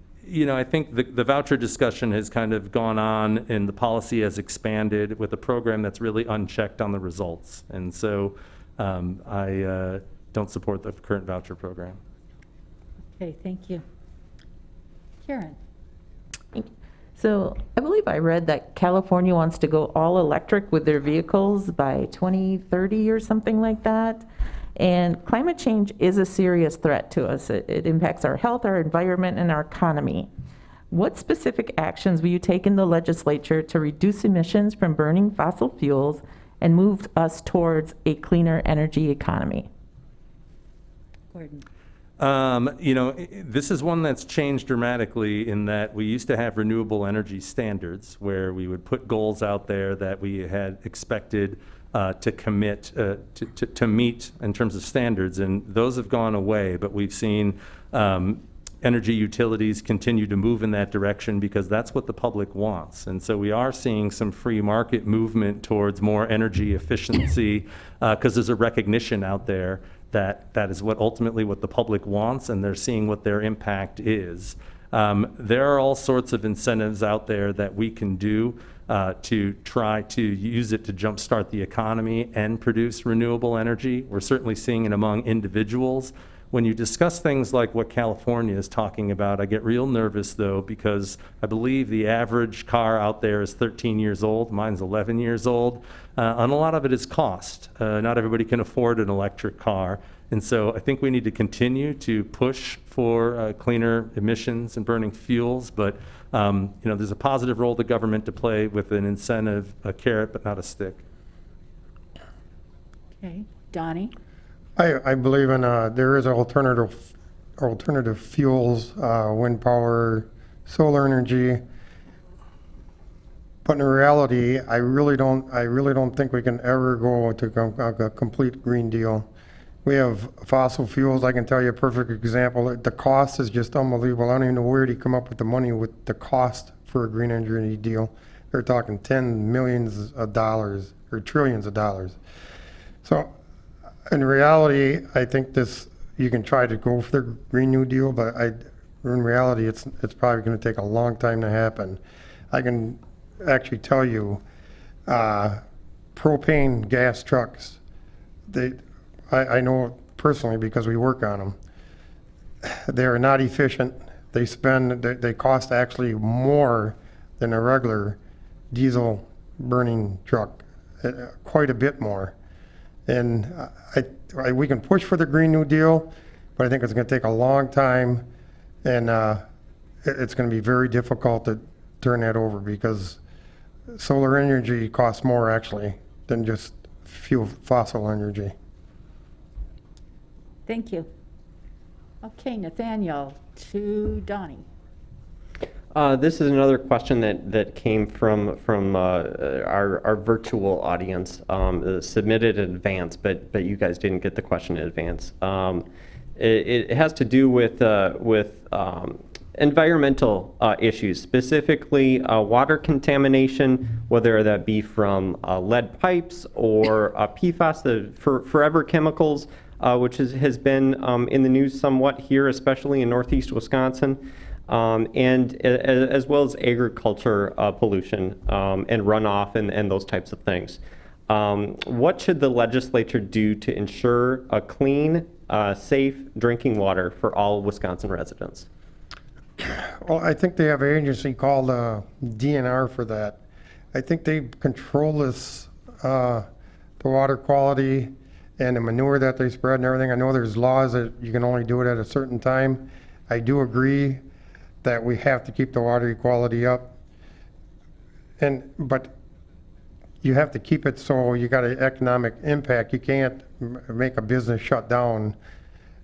I think the voucher discussion has kind of gone on and the policy has expanded with a program that's really unchecked on the results. And so I don't support the current voucher program. Okay, thank you. Karen? So I believe I read that California wants to go all electric with their vehicles by 2030 or something like that. And climate change is a serious threat to us. It impacts our health, our environment, and our economy. What specific actions will you take in the legislature to reduce emissions from burning fossil fuels and move us towards a cleaner energy economy? Gordon? This is one that's changed dramatically in that we used to have renewable energy standards where we would put goals out there that we had expected to commit to meet in terms of standards, and those have gone away, but we've seen energy utilities continue to move in that direction because that's what the public wants. And so we are seeing some free market movement towards more energy efficiency because there's a recognition out there that that is ultimately what the public wants, and they're seeing what their impact is. There are all sorts of incentives out there that we can do to try to use it to jumpstart the economy and produce renewable energy. We're certainly seeing it among individuals. When you discuss things like what California is talking about, I get real nervous though, because I believe the average car out there is 13 years old. Mine's 11 years old. And a lot of it is cost. Not everybody can afford an electric car. And so I think we need to continue to push for cleaner emissions and burning fuels. But there's a positive role the government to play with an incentive, a carrot, but not a stick. Okay, Donnie? I believe in, there is alternative fuels, wind power, solar energy. But in reality, I really don't think we can ever go to a complete Green Deal. We have fossil fuels. I can tell you a perfect example. The cost is just unbelievable. I don't even know where to come up with the money with the cost for a green energy deal. They're talking millions of dollars or trillions of dollars. So in reality, I think you can try to go for the Green New Deal, but in reality, it's probably going to take a long time to happen. I can actually tell you, propane gas trucks, I know personally because we work on them. They are not efficient. They cost actually more than a regular diesel burning truck, quite a bit more. And we can push for the Green New Deal, but I think it's going to take a long time, and it's going to be very difficult to turn that over because solar energy costs more actually than just fossil energy. Thank you. Okay, Nathaniel, to Donnie. This is another question that came from our virtual audience, submitted in advance, but you guys didn't get the question in advance. It has to do with environmental issues, specifically water contamination, whether that be from lead pipes or PFAS, the forever chemicals, which has been in the news somewhat here, especially in northeast Wisconsin. And as well as agriculture pollution and runoff and those types of things. What should the legislature do to ensure a clean, safe drinking water for all Wisconsin residents? Well, I think they have an agency called DNR for that. I think they control this, the water quality and the manure that they spread and everything. I know there's laws that you can only do it at a certain time. I do agree that we have to keep the water quality up, but you have to keep it so you got an economic impact. You can't make a business shut down.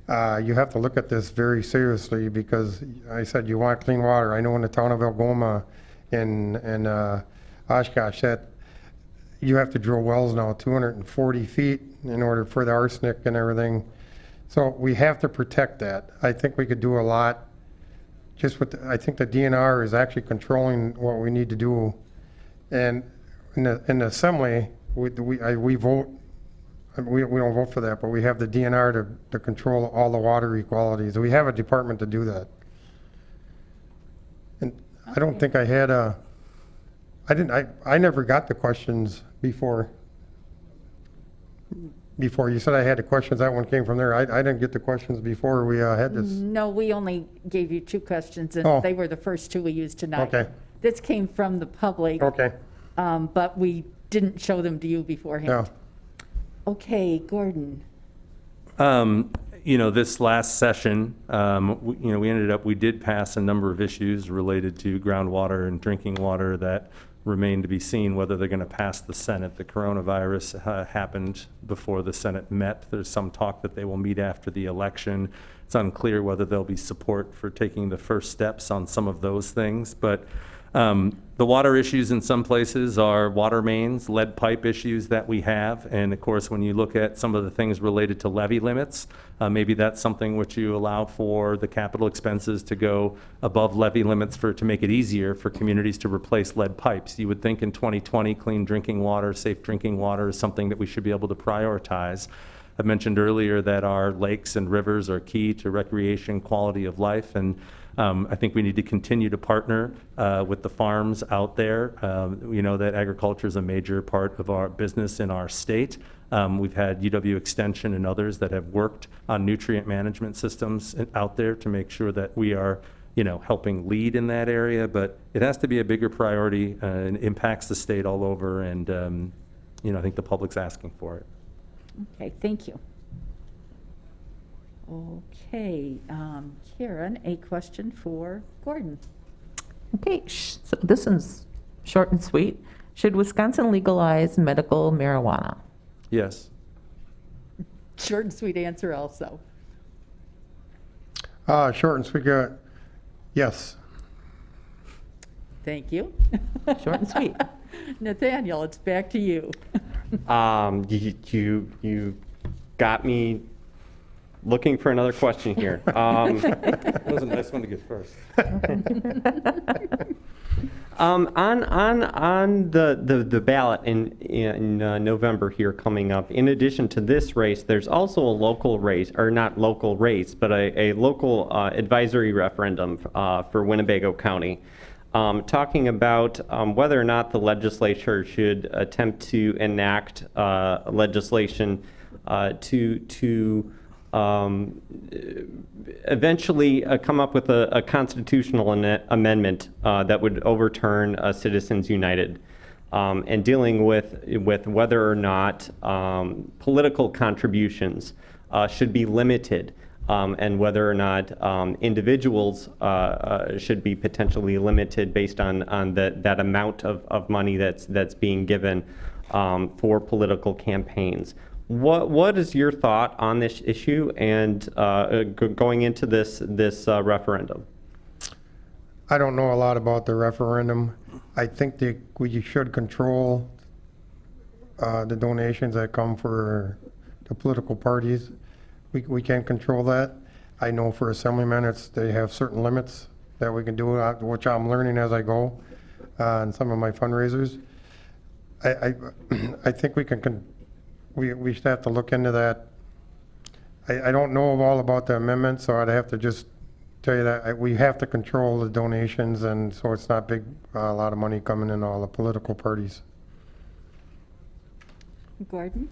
You have to look at this very seriously because I said you want clean water. I know in the town of Algoma and Oshkosh that you have to drill wells now 240 feet in order for the arsenic and everything. So we have to protect that. I think we could do a lot. I think the DNR is actually controlling what we need to do. And in the assembly, we vote, we don't vote for that, but we have the DNR to control all the water equalities. We have a department to do that. And I don't think I had I never got the questions before. You said I had the questions, that one came from there. I didn't get the questions before we had this. No, we only gave you 2 questions, Oh. and they were the first 2 we used tonight. Okay. This came from the public. Okay. But we didn't show them to you beforehand. Yeah. Okay, Gordon. This last session, we did pass a number of issues related to groundwater and drinking water that remain to be seen whether they're going to pass the Senate. The coronavirus happened before the Senate met. There's some talk that they will meet after the election. It's unclear whether there'll be support for taking the first steps on some of those things. But the water issues in some places are water mains, lead pipe issues that we have. And of course, when you look at some of the things related to levy limits, maybe that's something which you allow for the capital expenses to go above levy limits to make it easier for communities to replace lead pipes. You would think in 2020, clean drinking water, safe drinking water is something that we should be able to prioritize. I mentioned earlier that our lakes and rivers are key to recreation, quality of life, and I think we need to continue to partner with the farms out there. We know that agriculture is a major part of our business in our state. We've had UW Extension and others that have worked on nutrient management systems out there to make sure that we are helping lead in that area, but it has to be a bigger priority and impacts the state all over, and I think the public's asking for it. Okay, thank you. Okay, Karen, a question for Gordon. Okay, so this is short and sweet. Should Wisconsin legalize medical marijuana? Yes. Short and sweet answer also. Short and sweet, yes. Thank you. Short and sweet. Nathaniel, it's back to you. You got me looking for another question here. That was a nice one to get first. On the ballot in November here coming up, in addition to this race, there's also a local race, or not local race, but a local advisory referendum for Winnebago County, talking about whether or not the legislature should attempt to enact legislation to eventually come up with a constitutional amendment that would overturn Citizens United, and dealing with whether or not political contributions should be limited, and whether or not individuals should be potentially limited based on that amount of money that's being given for political campaigns. What is your thought on this issue and going into this referendum? I don't know a lot about the referendum. I think that we should control the donations that come for the political parties. We can't control that. I know for assemblymen, they have certain limits that we can do, which I'm learning as I go on some of my fundraisers. I think we should have to look into that. I don't know all about the amendment, so I'd have to just tell you that we have to control the donations, and so it's not a lot of money coming in all the political parties. Gordon?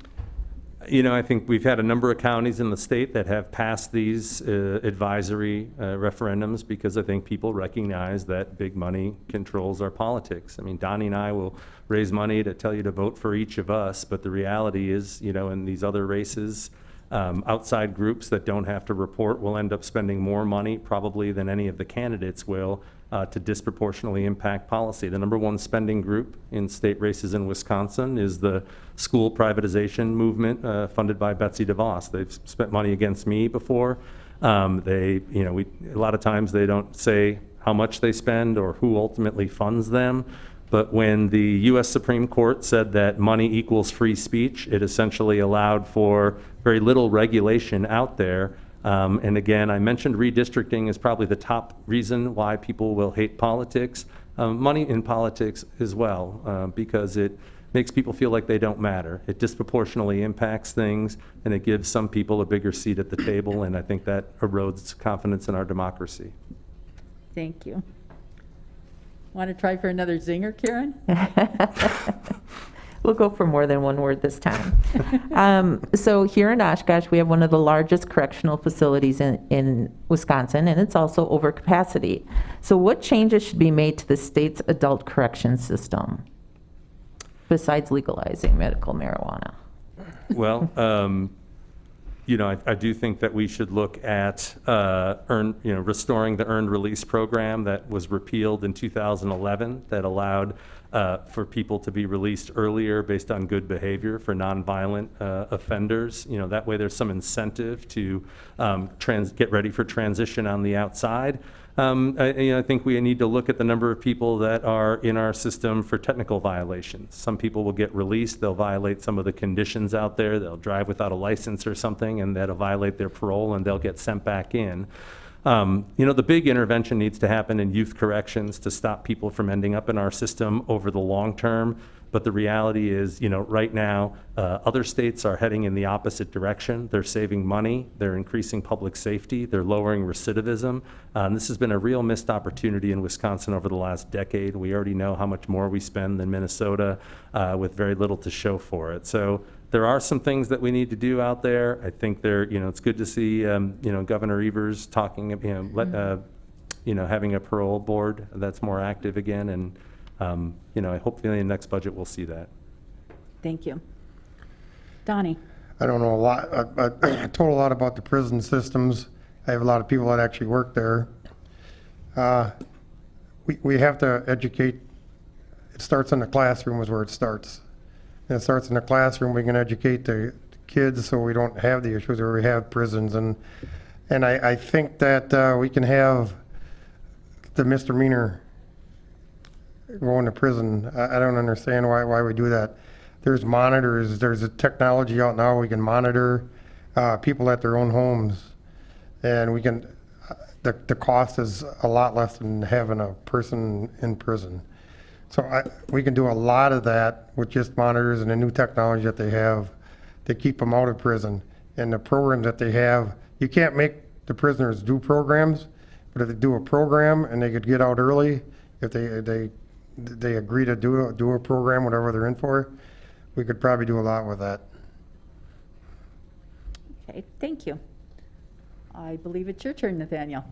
You know, I think we've had a number of counties in the state that have passed these advisory referendums because I think people recognize that big money controls our politics. I mean, Donnie and I will raise money to tell you to vote for each of us, but the reality is, you know, in these other races, outside groups that don't have to report will end up spending more money probably than any of the candidates will to disproportionately impact policy. The number one spending group in state races in Wisconsin is the school privatization movement funded by Betsy DeVos. They've spent money against me before. A lot of times they don't say how much they spend or who ultimately funds them. But when the U.S. Supreme Court said that money equals free speech, it essentially allowed for very little regulation out there. And again, I mentioned redistricting is probably the top reason why people will hate politics. Money in politics as well, because it makes people feel like they don't matter. It disproportionately impacts things, and it gives some people a bigger seat at the table, and I think that erodes confidence in our democracy. Thank you. Want to try for another zinger, Karen? We'll go for more than one word this time. So here in Oshkosh, we have one of the largest correctional facilities in Wisconsin, and it's also over capacity. So what changes should be made to the state's adult correction system besides legalizing medical marijuana? Well, I do think that we should look at restoring the earned release program that was repealed in 2011 that allowed for people to be released earlier based on good behavior for nonviolent offenders. You know, that way there's some incentive to get ready for transition on the outside. I think we need to look at the number of people that are in our system for technical violations. Some people will get released, they'll violate some of the conditions out there, they'll drive without a license or something, and that'll violate their parole and they'll get sent back in. The big intervention needs to happen in youth corrections to stop people from ending up in our system over the long term. But the reality is, right now, other states are heading in the opposite direction. They're saving money, they're increasing public safety, they're lowering recidivism. And this has been a real missed opportunity in Wisconsin over the last decade. We already know how much more we spend than Minnesota with very little to show for it. So there are some things that we need to do out there. I think it's good to see, Governor Evers talking, having a parole board that's more active again. And, hopefully in the next budget we'll see that. Thank you. Donnie? I don't know a lot. I told a lot about the prison systems. I have a lot of people that actually work there. We have to educate. It starts in the classroom is where it starts. And it starts in the classroom. We can educate the kids so we don't have the issues where we have prisons. And I think that we can have the misdemeanor going to prison. I don't understand why we do that. There's monitors, there's a technology out now, we can monitor people at their own homes. And we can, the cost is a lot less than having a person in prison. So we can do a lot of that with just monitors and the new technology that they have to keep them out of prison. And the programs that they have, you can't make the prisoners do programs, but if they do a program and they could get out early, if they agree to do a program, whatever they're in for, we could probably do a lot with that. Okay, thank you. I believe it's your turn, Nathaniel.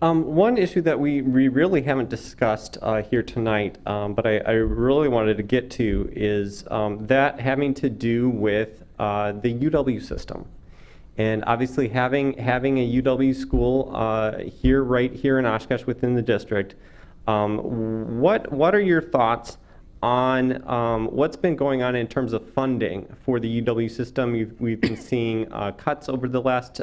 One issue that we really haven't discussed here tonight, but I really wanted to get to is that having to do with the UW system. And obviously having a UW school right here in Oshkosh within the district, what are your thoughts on what's been going on in terms of funding for the UW system? We've been seeing cuts over the last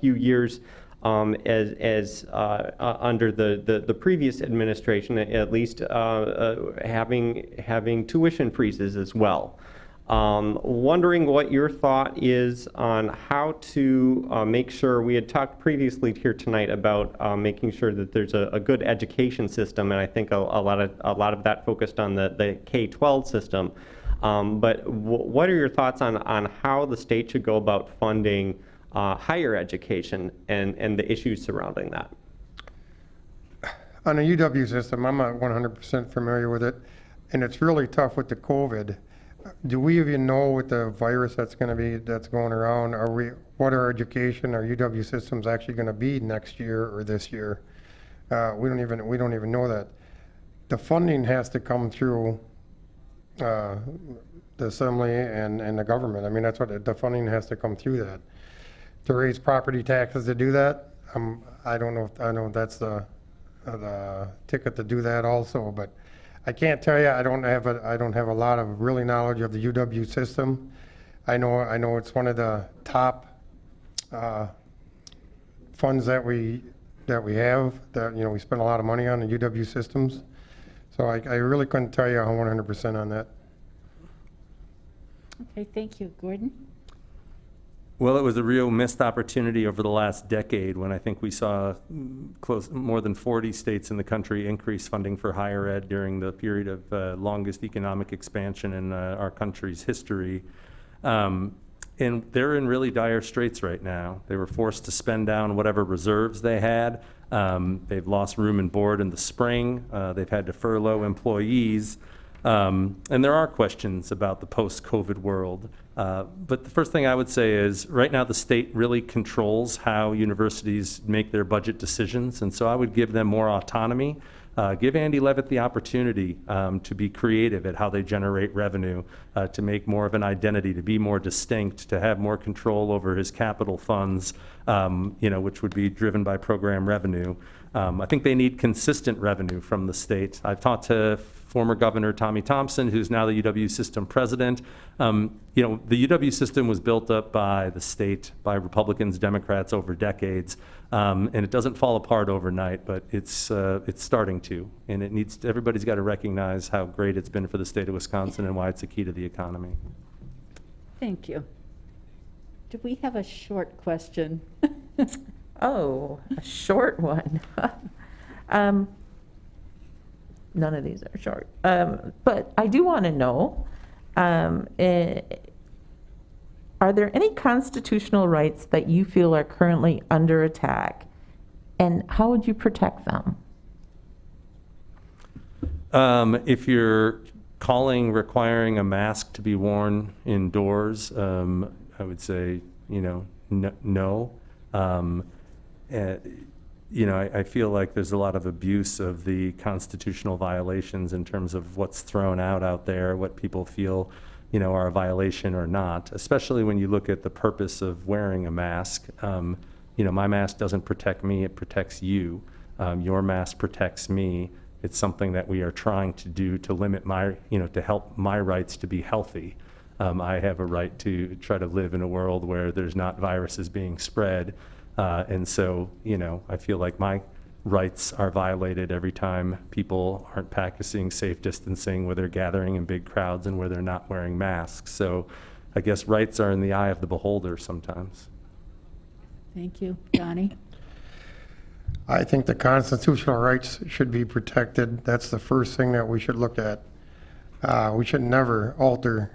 few years as under the previous administration, at least having tuition freezes as well. Wondering what your thought is on how to make sure, we had talked previously here tonight about making sure that there's a good education system, and I think a lot of that focused on the K-12 system. But what are your thoughts on how the state should go about funding higher education and the issues surrounding that? On the UW system, I'm not 100% familiar with it, and it's really tough with the COVID. Do we even know what the virus that's going around? What our education, our UW system's actually going to be next year or this year? We don't even know that. The funding has to come through the assembly and the government. I mean, that's what the funding has to come through that. To raise property taxes to do that, I don't know if that's the ticket to do that also, but I can't tell you. I don't have a lot of really knowledge of the UW system. I know it's one of the top funds that we have. That we spend a lot of money on the UW systems. So I really couldn't tell you 100% on that. Okay, thank you. Gordon? Well, it was a real missed opportunity over the last decade when I think we saw more than 40 states in the country increase funding for higher ed during the period of longest economic expansion in our country's history. And they're in really dire straits right now. They were forced to spend down whatever reserves they had. They've lost room and board in the spring. They've had to furlough employees. And there are questions about the post-COVID world. But the first thing I would say is right now the state really controls how universities make their budget decisions. And so I would give them more autonomy. Give Andy Levitt the opportunity to be creative at how they generate revenue, to make more of an identity, to be more distinct, to have more control over his capital funds, which would be driven by program revenue. I think they need consistent revenue from the state. I've talked to former Governor Tommy Thompson, who's now the UW system president. The UW system was built up by the state, by Republicans, Democrats over decades, and it doesn't fall apart overnight, but it's starting to, and everybody's got to recognize how great it's been for the state of Wisconsin and why it's a key to the economy. Thank you. Do we have a short question? Oh, a short one. None of these are short. But I do want to know, are there any constitutional rights that you feel are currently under attack, and how would you protect them? If you're requiring a mask to be worn indoors, I would say, no. I feel like there's a lot of abuse of the constitutional violations in terms of what's thrown out there, what people feel, are a violation or not, especially when you look at the purpose of wearing a mask. My mask doesn't protect me, it protects you. Your mask protects me. It's something that we are trying to do to limit to help my rights to be healthy. I have a right to try to live in a world where there's not viruses being spread. And so, I feel like my rights are violated every time people aren't practicing safe distancing, where they're gathering in big crowds and where they're not wearing masks. So I guess rights are in the eye of the beholder sometimes. Thank you. Donnie? I think the constitutional rights should be protected. That's the first thing that we should look at. We should never alter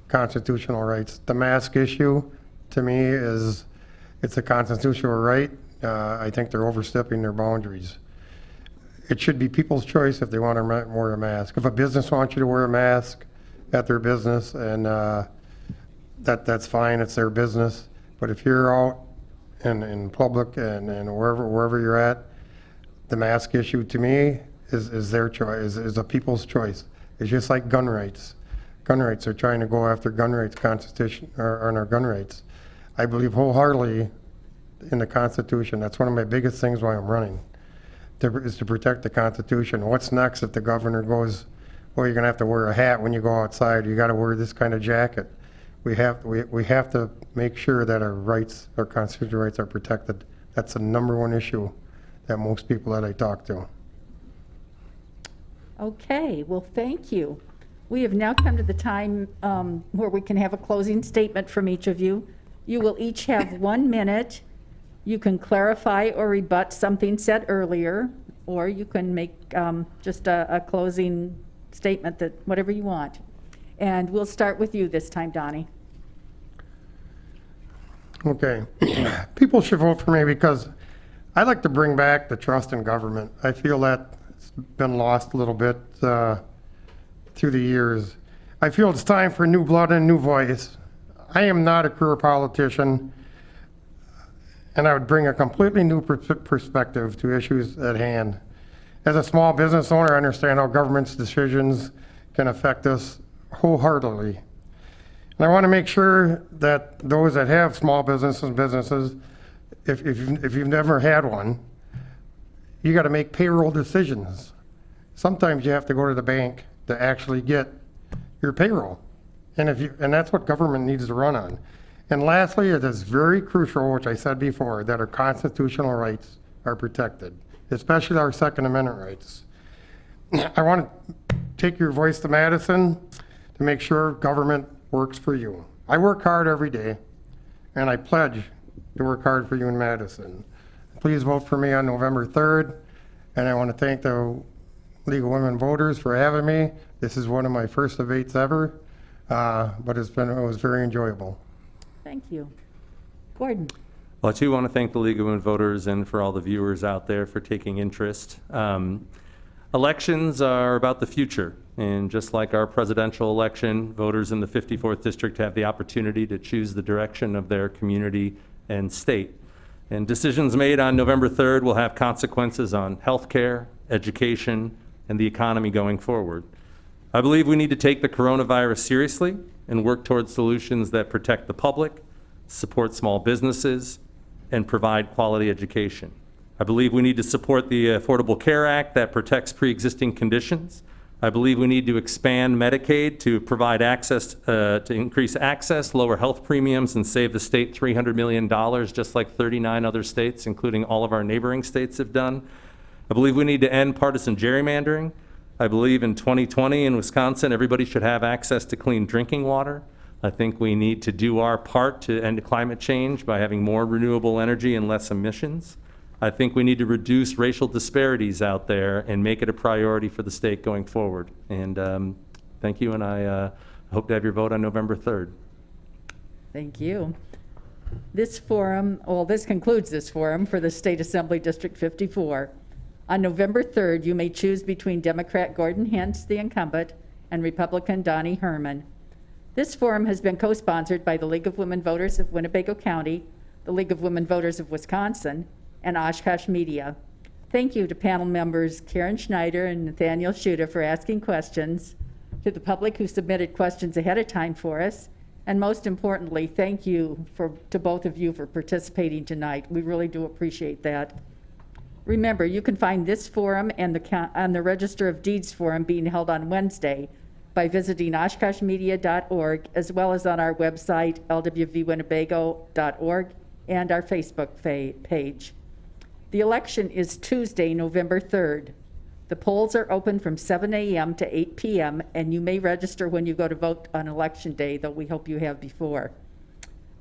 constitutional rights. The mask issue, to me, it's a constitutional right. I think they're overstepping their boundaries. It should be people's choice if they want to wear a mask. If a business wants you to wear a mask at their business, and that's fine, it's their business. But if you're out in public and wherever you're at, the mask issue to me is their choice, is a people's choice. It's just like gun rights. Gun rights are trying to go after gun rights constitution or our gun rights. I believe wholeheartedly in the Constitution. That's one of my biggest things why I'm running, is to protect the Constitution. What's next if the governor goes, well, you're gonna have to wear a hat when you go outside, you gotta wear this kind of jacket. We have to make sure that our rights, our constitutional rights are protected. That's the number one issue that most people that I talk to. Okay, well, thank you. We have now come to the time where we can have a closing statement from each of you. You will each have 1 minute. You can clarify or rebut something said earlier, or you can make just a closing statement, that whatever you want. And we'll start with you this time, Donnie. Okay. People should vote for me because I like to bring back the trust in government. I feel that's been lost a little bit through the years. I feel it's time for new blood and new voice. I am not a career politician, and I would bring a completely new perspective to issues at hand. As a small business owner, I understand how government's decisions can affect us wholeheartedly. And I want to make sure that those that have small businesses, if you've never had one, you got to make payroll decisions. Sometimes you have to go to the bank to actually get your payroll. And that's what government needs to run on. And lastly, it is very crucial, which I said before, that our constitutional rights are protected, especially our Second Amendment rights. I want to take your voice to Madison to make sure government works for you. I work hard every day, and I pledge to work hard for you in Madison. Please vote for me on November 3rd, and I want to thank the League of Women Voters for having me. This is one of my first debates ever, but it was very enjoyable. Thank you. Gordon? Well, I too want to thank the League of Women Voters and for all the viewers out there for taking interest. Elections are about the future, and just like our presidential election, voters in the 54th District have the opportunity to choose the direction of their community and state. And decisions made on November 3rd will have consequences on healthcare, education, and the economy going forward. I believe we need to take the coronavirus seriously and work towards solutions that protect the public, support small businesses, and provide quality education. I believe we need to support the Affordable Care Act that protects pre-existing conditions. I believe we need to expand Medicaid to provide access, to increase access, lower health premiums, and save the state $300 million, just like 39 other states, including all of our neighboring states, have done. I believe we need to end partisan gerrymandering. I believe in 2020 in Wisconsin, everybody should have access to clean drinking water. I think we need to do our part to end climate change by having more renewable energy and less emissions. I think we need to reduce racial disparities out there and make it a priority for the state going forward. And thank you, and I hope to have your vote on November 3rd. Thank you. This concludes this forum for the State Assembly District 54. On November 3rd, you may choose between Democrat Gordon Hintz, the incumbent, and Republican Donnie Herman. This forum has been co-sponsored by the League of Women Voters of Winnebago County, the League of Women Voters of Wisconsin, and Oshkosh Media. Thank you to panel members Karen Schneider and Nathaniel Schuda for asking questions, to the public who submitted questions ahead of time for us, and most importantly, thank you to both of you for participating tonight. We really do appreciate that. Remember, you can find this forum and the Register of Deeds forum being held on Wednesday by visiting oshkoshmedia.org, as well as on our website, lwvwinnebago.org, and our Facebook page. The election is Tuesday, November 3rd. The polls are open from 7 a.m. to 8 p.m., and you may register when you go to vote on Election Day, though we hope you have before.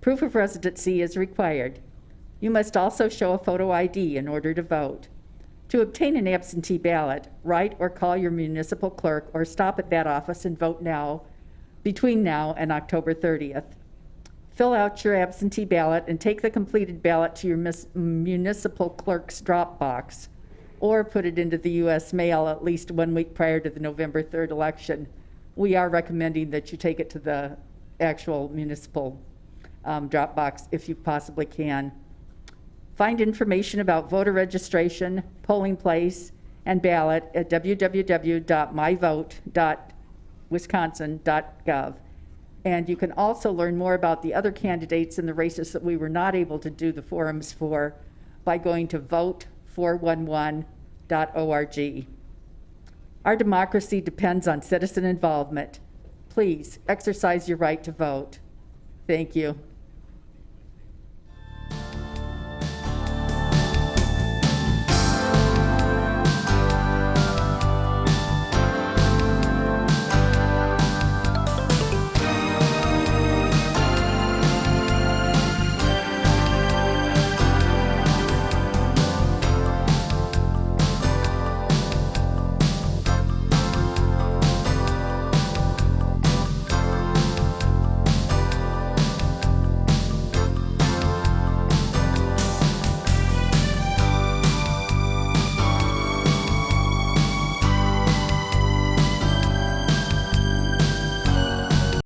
Proof of residency is required. You must also show a photo ID in order to vote. To obtain an absentee ballot, write or call your municipal clerk or stop at that office and vote now, between now and October 30th. Fill out your absentee ballot and take the completed ballot to your municipal clerk's drop box, or put it into the U.S. mail at least 1 week prior to the November 3rd election. We are recommending that you take it to the actual municipal drop box if you possibly can. Find information about voter registration, polling place, and ballot at www.myvote.wisconsin.gov. And you can also learn more about the other candidates in the races that we were not able to do the forums for by going to vote411.org. Our democracy depends on citizen involvement. Please exercise your right to vote. Thank you.